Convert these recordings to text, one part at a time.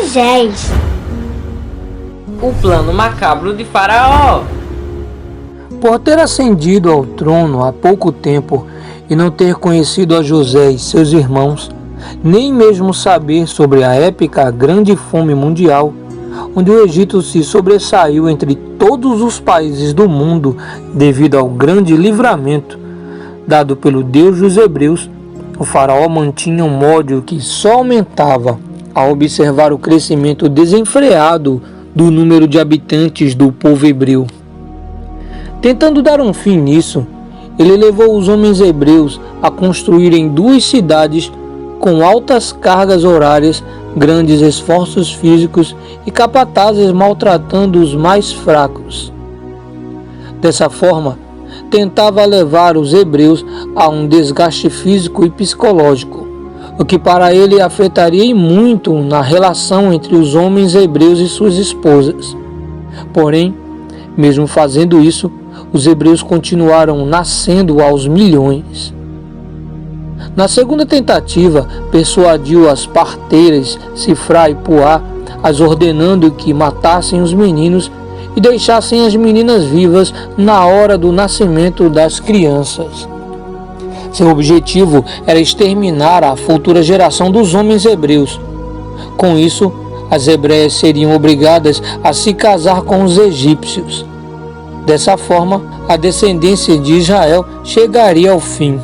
Moisés. O plano macabro de Faraó. Por ter ascendido ao trono há pouco tempo e não ter conhecido a José e seus irmãos, nem mesmo saber sobre a épica grande fome mundial, onde o Egito se sobressaiu entre todos os países do mundo devido ao grande livramento dado pelo Deus dos Hebreus, o faraó mantinha um ódio que só aumentava ao observar o crescimento desenfreado do número de habitantes do povo hebreu. Tentando dar um fim nisso, ele levou os homens hebreus a construírem 2 cidades com altas cargas horárias, grandes esforços físicos e capatazes maltratando os mais fracos. Dessa forma, tentava levar os hebreus a um desgaste físico e psicológico, o que para ele afetaria e muito na relação entre os homens hebreus e suas esposas. Porém, mesmo fazendo isso, os hebreus continuaram nascendo aos milhões. Na segunda tentativa, persuadiu as parteiras Sifra e Puá, as ordenando que matassem os meninos e deixassem as meninas vivas na hora do nascimento das crianças. Seu objetivo era exterminar a futura geração dos homens hebreus. Com isso, as hebreias seriam obrigadas a se casar com os egípcios. Dessa forma, a descendência de Israel chegaria ao fim.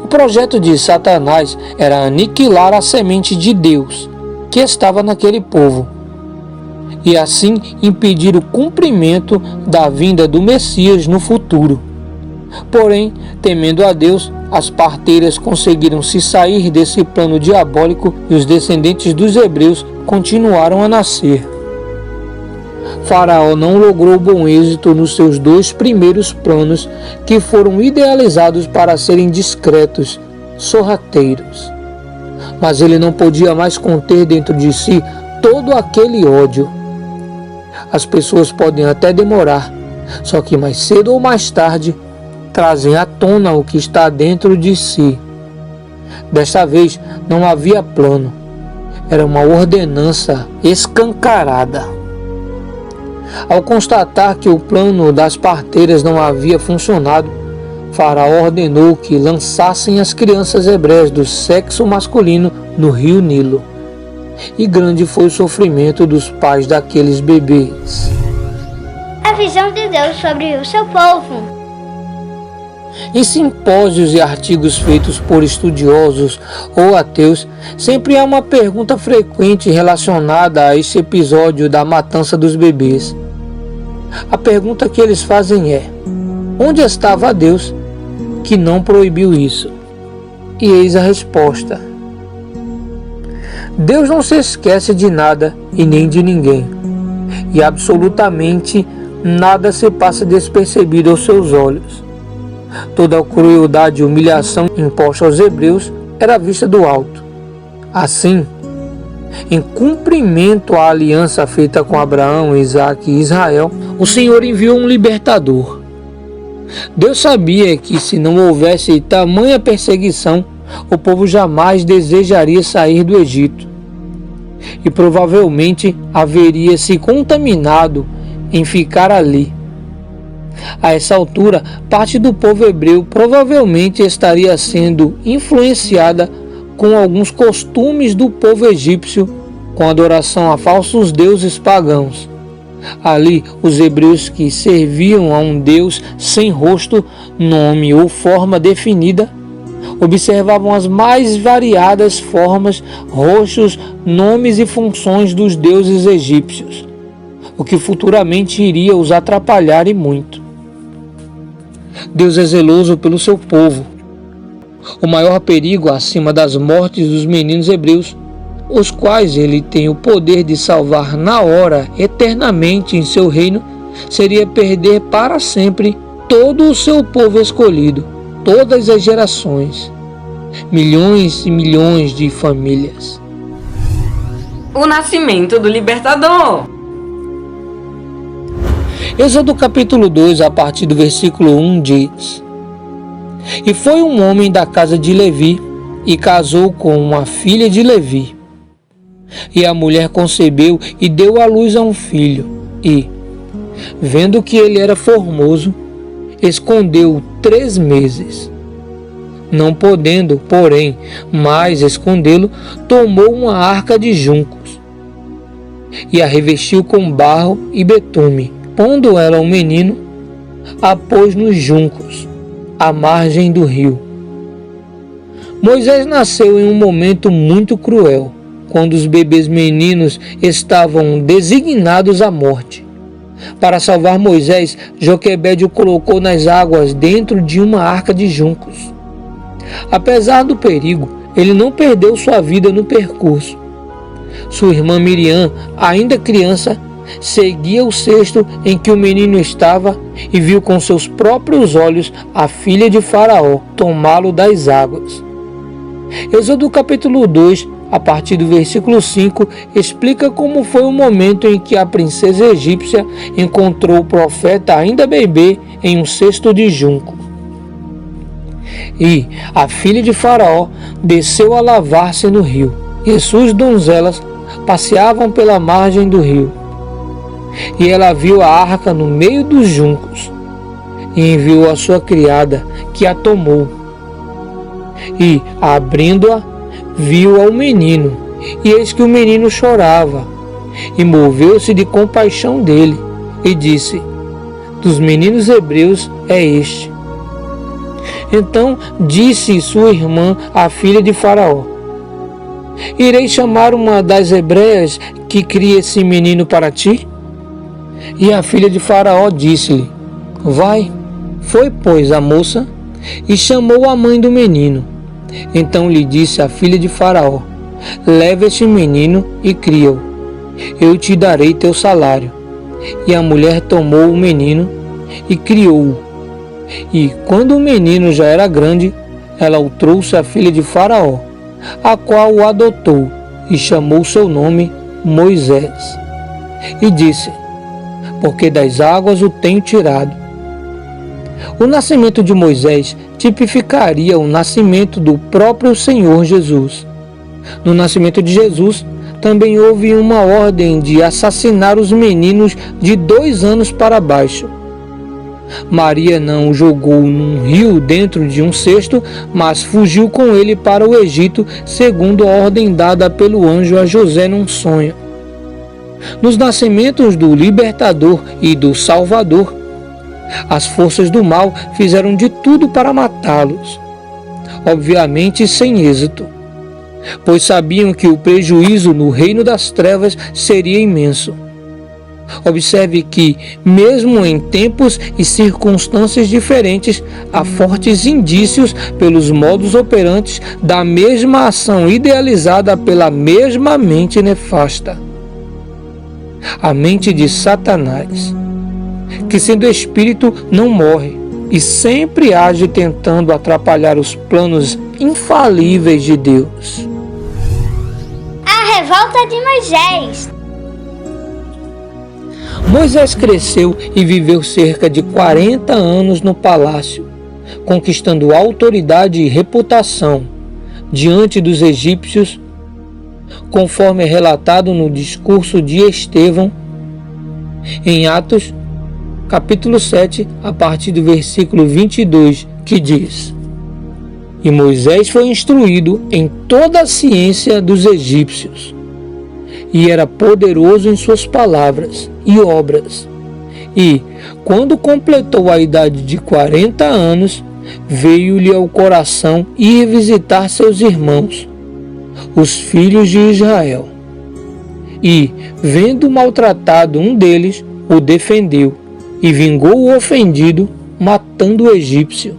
O projeto de Satanás era aniquilar a semente de Deus, que estava naquele povo, e assim impedir o cumprimento da vinda do Messias no futuro. Porém, temendo a Deus, as parteiras conseguiram se sair desse plano diabólico e os descendentes dos hebreus continuaram a nascer. Faraó não logrou bom êxito nos seus 2 primeiros planos, que foram idealizados para serem discretos, sorrateiros. Mas ele não podia mais conter dentro de si todo aquele ódio. As pessoas podem até demorar, só que mais cedo ou mais tarde trazem à tona o que está dentro de si. Desta vez não havia plano, era uma ordenança escancarada. Ao constatar que o plano das parteiras não havia funcionado, Faraó ordenou que lançassem as crianças hebreias do sexo masculino no rio Nilo. E grande foi o sofrimento dos pais daqueles bebês. A visão de Deus sobre o seu povo. Em simpósios e artigos feitos por estudiosos ou ateus, sempre há uma pergunta frequente relacionada a esse episódio da matança dos bebês. A pergunta que eles fazem é: onde estava Deus que não proibiu isso? E eis a resposta: Deus não se esquece de nada e nem de ninguém, e absolutamente nada se passa despercebido aos seus olhos. Toda a crueldade e humilhação imposta aos hebreus era vista do alto. Assim, em cumprimento à aliança feita com Abraão, Isaque e Israel, o Senhor enviou um libertador. Deus sabia que se não houvesse tamanha perseguição, o povo jamais desejaria sair do Egito e provavelmente haveria se contaminado em ficar ali. A essa altura, parte do povo hebreu provavelmente estaria sendo influenciada com alguns costumes do povo egípcio, com adoração a falsos deuses pagãos. Ali, os hebreus que serviam a um Deus sem rosto, nome ou forma definida, observavam as mais variadas formas, rostos, nomes e funções dos deuses egípcios, o que futuramente iria os atrapalhar e muito. Deus é zeloso pelo seu povo. O maior perigo acima das mortes dos meninos hebreus, os quais ele tem o poder de salvar na hora, eternamente em seu reino, seria perder para sempre todo o seu povo escolhido, todas as gerações, milhões e milhões de famílias. O nascimento do libertador. Êxodo capítulo 2, a partir do versículo 1 diz: E foi um homem da casa de Levi, e casou com uma filha de Levi. E a mulher concebeu e deu à luz a um filho, e, vendo que ele era formoso, escondeu-o 3 meses. Não podendo, porém, mais escondê-lo, tomou uma arca de juncos e a revestiu com barro e betume. Pondo ela o menino, a pôs nos juncos, à margem do rio. Moisés nasceu em um momento muito cruel, quando os bebês meninos estavam designados à morte. Para salvar Moisés, Joquebede o colocou nas águas dentro de uma arca de juncos. Apesar do perigo, ele não perdeu sua vida no percurso. Sua irmã Miriam, ainda criança, seguia o cesto em que o menino estava e viu com seus próprios olhos a filha de Faraó tomá-lo das águas. Êxodo capítulo 2, a partir do versículo 5, explica como foi o momento em que a princesa egípcia encontrou o profeta ainda bebê em um cesto de junco. E a filha de Faraó desceu a lavar-se no rio, e suas donzelas passeavam pela margem do rio. E ela viu a arca no meio dos juncos, e enviou a sua criada, que a tomou. E, abrindo-a, viu ao menino, e eis que o menino chorava, e moveu-se de compaixão dele, e disse: dos meninos hebreus é este. Então disse sua irmã, a filha de Faraó: irei chamar uma das hebreias que cria esse menino para ti? E a filha de Faraó disse-lhe: vai. Foi, pois, a moça e chamou a mãe do menino. Então lhe disse a filha de Faraó: leva este menino e cria-o, eu te darei teu salário. E a mulher tomou o menino e criou-o. E quando o menino já era grande, ela o trouxe à filha de Faraó, a qual o adotou e chamou seu nome Moisés. E disse: porque das águas o tenho tirado. O nascimento de Moisés tipificaria o nascimento do próprio Senhor Jesus. No nascimento de Jesus, também houve uma ordem de assassinar os meninos de 2 anos para baixo. Maria não o jogou num rio dentro de um cesto, mas fugiu com ele para o Egito, segundo a ordem dada pelo anjo a José num sonho. Nos nascimentos do Libertador e do Salvador, as forças do mal fizeram de tudo para matá-los, obviamente sem êxito, pois sabiam que o prejuízo no reino das trevas seria imenso. Observe que, mesmo em tempos e circunstâncias diferentes, há fortes indícios pelos modus operantes da mesma ação idealizada pela mesma mente nefasta. A mente de Satanás, que sendo espírito não morre e sempre age tentando atrapalhar os planos infalíveis de Deus. A revolta de Moisés. Moisés cresceu e viveu cerca de 40 anos no palácio, conquistando autoridade e reputação diante dos egípcios, conforme é relatado no discurso de Estevão, em Atos, capítulo 7, a partir do versículo 22, que diz: e Moisés foi instruído em toda a ciência dos egípcios, e era poderoso em suas palavras e obras. E, quando completou a idade de 40 anos, veio-lhe ao coração ir visitar seus irmãos, os filhos de Israel. E, vendo maltratado um deles, o defendeu, e vingou o ofendido, matando o egípcio.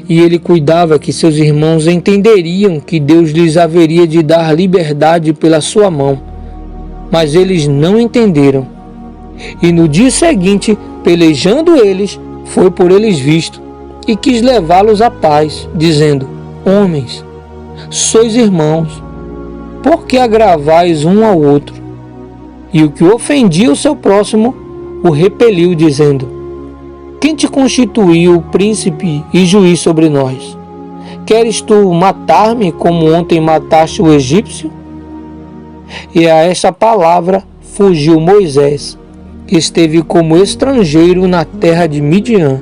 E ele cuidava que seus irmãos entenderiam que Deus lhes haveria de dar liberdade pela sua mão, mas eles não entenderam. E no dia seguinte, pelejando eles, foi por eles visto, e quis levá-los à paz, dizendo: homens, sois irmãos, por que agravais um ao outro? E o que ofendia o seu próximo, o repeliu, dizendo: quem te constituiu príncipe e juiz sobre nós? Queres tu matar-me como ontem mataste o egípcio? E a essa palavra fugiu Moisés, que esteve como estrangeiro na terra de Midian.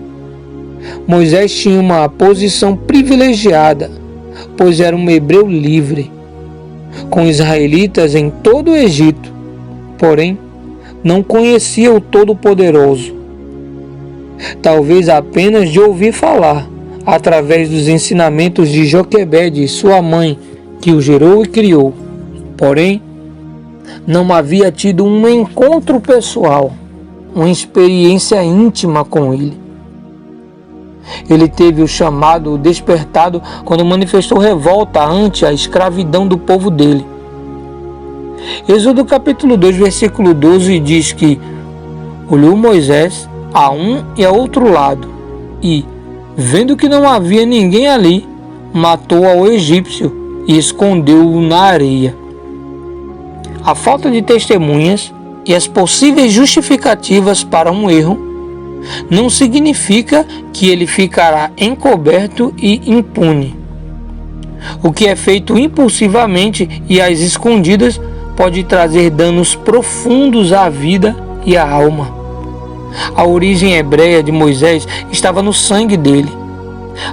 Moisés tinha uma posição privilegiada, pois era um hebreu livre, com israelitas em todo o Egito, porém não conhecia o Todo-Poderoso. Talvez apenas de ouvir falar, através dos ensinamentos de Joquebede, sua mãe, que o gerou e criou. Porém, não havia tido um encontro pessoal, uma experiência íntima com ele. Ele teve o chamado despertado quando manifestou revolta ante a escravidão do povo dele. Êxodo capítulo 2, versículo 12 diz que olhou Moisés a um e a outro lado e, vendo que não havia ninguém ali, matou ao egípcio e escondeu-o na areia. A falta de testemunhas e as possíveis justificativas para um erro não significa que ele ficará encoberto e impune. O que é feito impulsivamente e às escondidas pode trazer danos profundos à vida e à alma. A origem hebreia de Moisés estava no sangue dele.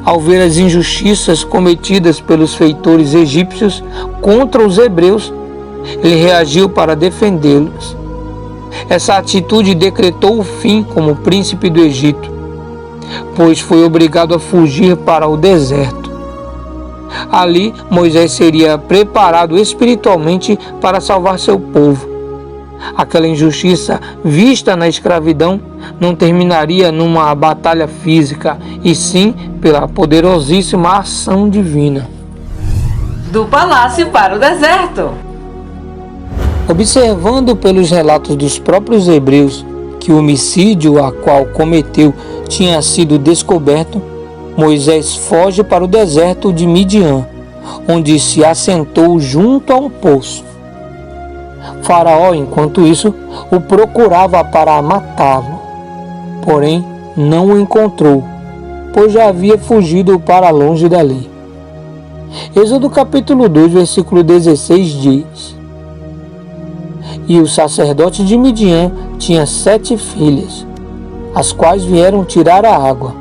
Ao ver as injustiças cometidas pelos feitores egípcios contra os hebreus, ele reagiu para defendê-los. Essa atitude decretou o fim como príncipe do Egito, pois foi obrigado a fugir para o deserto. Ali, Moisés seria preparado espiritualmente para salvar seu povo. Aquela injustiça vista na escravidão não terminaria numa batalha física, e sim pela poderosíssima ação divina. Do palácio para o deserto. Observando pelos relatos dos próprios hebreus que o homicídio a qual cometeu tinha sido descoberto, Moisés foge para o deserto de Midian, onde se assentou junto a um poço. Faraó, enquanto isso, o procurava para matá-lo, porém não o encontrou, pois já havia fugido para longe dali. Êxodo capítulo 2, versículo 16 diz: E o sacerdote de Midian tinha 7 filhas, as quais vieram tirar a água,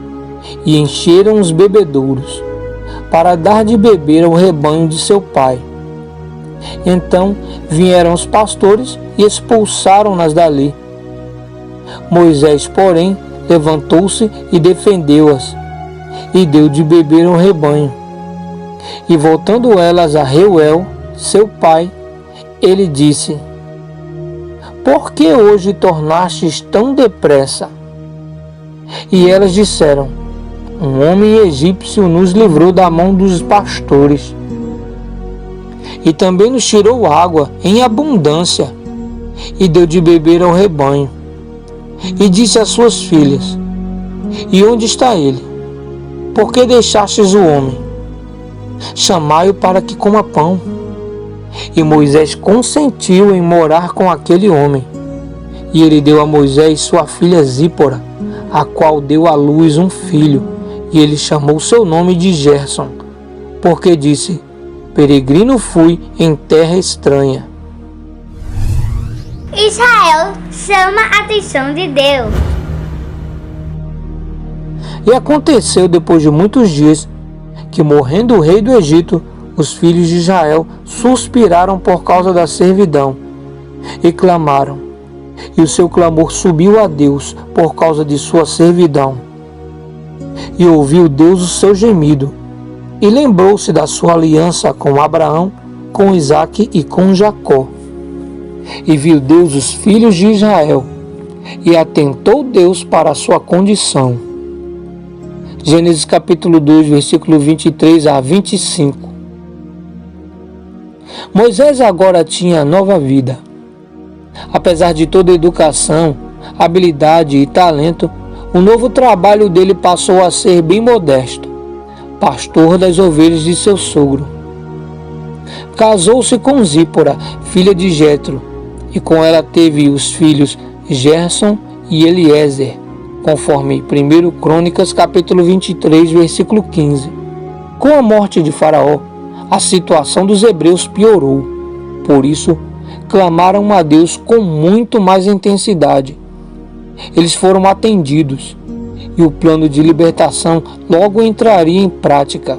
e encheram os bebedouros, para dar de beber ao rebanho de seu pai. Então vieram os pastores e expulsaram-nas dali. Moisés, porém, levantou-se e defendeu-as, e deu de beber ao rebanho. E voltando elas a Reuel, seu pai, ele disse: Por que hoje tornastes tão depressa? E elas disseram: Um homem egípcio nos livrou da mão dos pastores, e também nos tirou água em abundância, e deu de beber ao rebanho. E disse às suas filhas: E onde está ele? Por que deixastes o homem? Chamai-o para que coma pão. E Moisés consentiu em morar com aquele homem. E ele deu a Moisés sua filha Zípora, a qual deu à luz um filho, e ele chamou seu nome de Gerson, porque disse: Peregrino fui em terra estranha. Israel chama a atenção de Deus. E aconteceu depois de muitos dias que, morrendo o rei do Egito, os filhos de Israel suspiraram por causa da servidão e clamaram. E o seu clamor subiu a Deus por causa de sua servidão. E ouviu Deus o seu gemido, e lembrou-se da sua aliança com Abraão, com Isaque e com Jacó. E viu Deus os filhos de Israel, e atentou Deus para a sua condição. Gênesis capítulo 2, versículo 23 a 25. Moisés agora tinha nova vida. Apesar de toda educação, habilidade e talento, o novo trabalho dele passou a ser bem modesto, pastor das ovelhas de seu sogro. Casou-se com Zípora, filha de Jetro, e com ela teve os filhos Gerson e Eliezer, conforme 1 Crônicas capítulo 23, versículo 15. Com a morte de Faraó, a situação dos hebreus piorou. Por isso, clamaram a Deus com muito mais intensidade. Eles foram atendidos e o plano de libertação logo entraria em prática.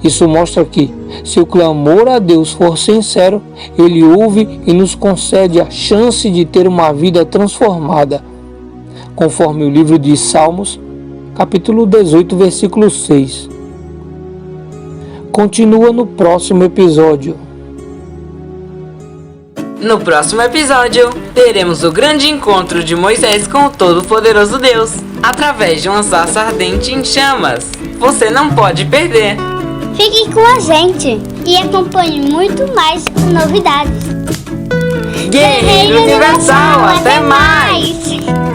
Isso mostra que, se o clamor a Deus for sincero, Ele ouve e nos concede a chance de ter uma vida transformada, conforme o livro de Salmos, capítulo 18, versículo 6. Continua no próximo episódio. No próximo episódio, teremos o grande encontro de Moisés com o Todo-Poderoso Deus, através de uma sarça ardente em chamas. Você não pode perder! Fique com a gente e acompanhe muito mais novidades. Guerreiro Universal, até mais!